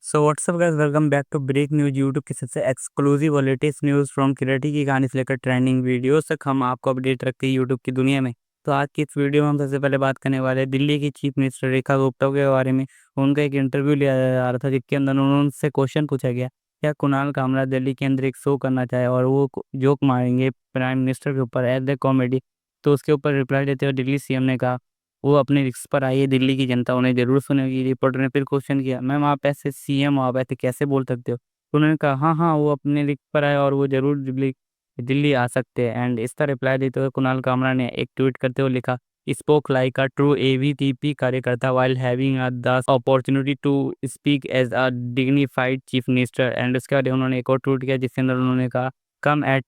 So what's up guys, welcome back to break news YouTube की सबसे exclusive और latest news from किराटी की कहानी से लेकर ट्रेंडिंग वीडियोस तक हम आपको अपडेट रखते हैं यूट्यूब की दुनिया में। तो आज की इस वीडियो में हम सबसे पहले बात करने वाले हैं दिल्ली की चीफ मिनिस्टर रेखा गुप्ता के बारे में। उनका एक इंटरव्यू लिया जा रहा था जिसके अंदर उनसे क्वेश्चन पूछा गया, क्या कुणाल कामरा दिल्ली के अंदर एक शो करना चाहे और वो जोक मारेंगे प्राइम मिनिस्टर के ऊपर एज ए कॉमेडी। तो उसके ऊपर रिप्लाई देते हुए दिल्ली सीएम ने कहा, वो अपने रिस्क पर आई है, दिल्ली की जनता उन्हें ज़रूर सुनेगी। रिपोर्टर ने फिर क्वेश्चन किया, मैम आप ऐसे सीएम हो, आप ऐसे कैसे बोल सकते हो? तो उन्होंने कहा, हाँ हाँ, वो अपने रिस्क पर आए और वो ज़रूर दिल्ली दिल्ली आ सकते हैं। एंड इसका रिप्लाई देते हुए कुणाल कामरा ने एक ट्वीट करते हुए लिखा, स्पोक लाइक अ ट्रू एवीटीपी कार्यकर्ता while having the opportunity to speak as a dignified chief minister। And उसके बाद उन्होंने एक और ट्वीट किया जिसके अंदर उन्होंने कहा, come at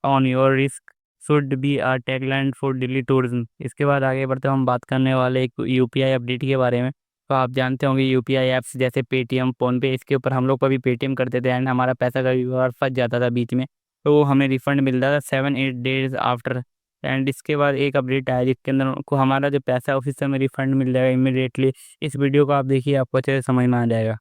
on your risk should be a tagline for Delhi tourism. इसके बाद आगे बढ़ते हम बात करने वाले एक यूपीआई अपडेट के बारे में। तो आप जानते होंगे यूपीआई ऐप्स जैसे पेटीएम, फोनपे, इसके ऊपर हम लोग कभी पेटीएम करते थे एंड हमारा पैसा कभी बार फंस जाता था बीच में, तो वो हमें रिफंड मिलता था 7-8 डेज आफ्टर। एंड इसके बाद एक अपडेट आया जिसके अंदर उनको हमारा जो पैसा है ऑफिस से हमें रिफंड मिल जाएगा इमीडिएटली। इस वीडियो को आप देखिए, आपको अच्छे से समझ में आ जाएगा।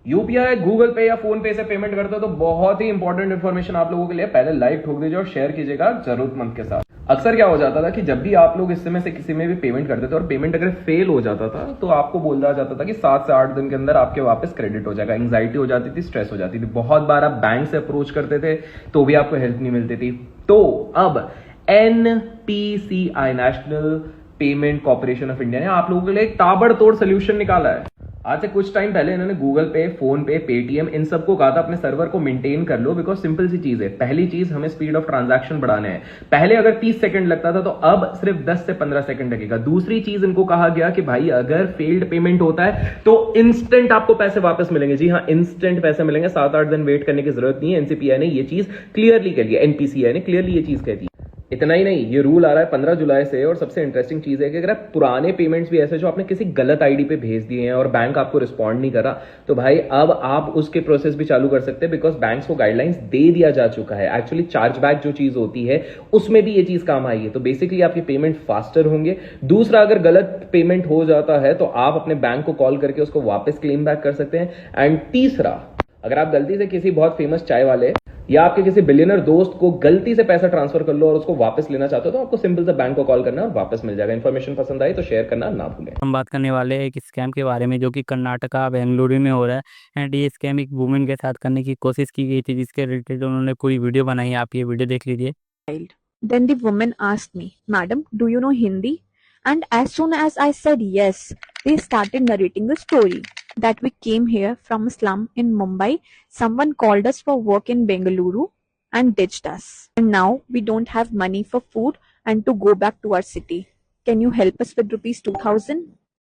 यूपीआई, गूगल पे या फोन पे से पेमेंट करते हो तो बहुत ही इंपॉर्टेंट इन्फॉर्मेशन आप लोगों के लिए, पहले लाइक ठोक दीजिए और शेयर कीजिएगा जरूरतमंद के साथ। अक्सर क्या हो जाता था कि जब भी आप लोग इसमें से किसी में भी पेमेंट करते थे और पेमेंट अगर फेल हो जाता था तो आपको बोला जाता था कि 7 से 8 दिन के अंदर आपके वापस क्रेडिट हो जाएगा। एंग्जाइटी हो जाती थी, स्ट्रेस हो जाती थी, बहुत बार आप बैंक से अप्रोच करते थे तो भी आपको हेल्प नहीं मिलती थी। तो अब NPCI, national payment corporation of India ने आप लोगों के लिए एक ताबड़तोड़ सोल्यूशन निकाला है। आज से कुछ टाइम पहले इन्होंने गूगल पे, फोन पे, पेटीएम, इन सबको कहा था अपने सर्वर को मेंटेन कर लो, बिकॉज सिंपल सी चीज है। पहली चीज, हमें स्पीड ऑफ ट्रांजैक्शन बढ़ाने हैं। पहले अगर 30 सेकंड लगता था तो अब सिर्फ 10 से 15 सेकंड लगेगा। दूसरी चीज इनको कहा गया कि भाई अगर फेल्ड पेमेंट होता है तो इंस्टेंट आपको पैसे वापस मिलेंगे। जी हाँ, इंस्टेंट पैसे मिलेंगे, 7-8 दिन वेट करने की जरूरत नहीं है। एनसीपीआई ने ये चीज क्लियरली कह दी है, एनपीसीआई ने क्लियरली ये चीज कह दी। इतना ही नहीं, ये रूल आ रहा है 15 जुलाई से। और सबसे इंटरेस्टिंग चीज है कि अगर आप पुराने पेमेंट्स भी ऐसे जो आपने किसी गलत आईडी पे भेज दिए हैं और बैंक आपको रिस्पॉन्ड नहीं करा, तो भाई अब आप उसके प्रोसेस भी चालू कर सकते हैं, बिकॉज बैंक्स को गाइडलाइंस दे दिया जा चुका है। एक्चुअली चार्जबैक जो चीज होती है उसमें भी ये चीज काम आई है। तो बेसिकली आपके पेमेंट फास्टर होंगे। दूसरा, अगर गलत पेमेंट हो जाता है तो आप अपने बैंक को कॉल करके उसको वापस क्लेम बैक कर सकते हैं। एंड तीसरा, अगर आप गलती से किसी बहुत फेमस चाय वाले या आपके किसी बिलियनर दोस्त को गलती से पैसा ट्रांसफर कर लो और उसको वापस लेना चाहते हो तो आपको सिंपल से बैंक को कॉल करना और वापस मिल जाएगा। इन्फॉर्मेशन पसंद आई तो शेयर करना ना भूलें। हम बात करने वाले हैं एक स्कैम के बारे में जो कि कर्नाटका बेंगलुरु में हो रहा है। एंड ये स्कैम एक वुमेन के साथ करने की कोशिश की गई थी जिसके रिलेटेड उन्होंने पूरी वीडियो बनाई है, आप ये वीडियो देख लीजिए। Then the woman asked me, Madam, do you know Hindi? And as soon as I said yes, they started narrating a story that we came here from a slum in Mumbai, someone called us for work in Bengaluru and ditched us. And now we don't have money for food and to go back to our city. Can you help us with rupees 2000?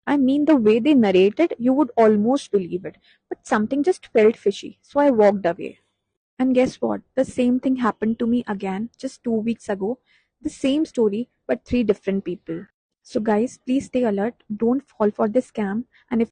I mean, the way they narrated, you would almost believe it. But something just felt fishy, so I walked away. And guess what? The same thing happened to me again just 2 weeks ago. The same story, but 3 different people. So, guys, please stay alert. Don't fall for this scam. And if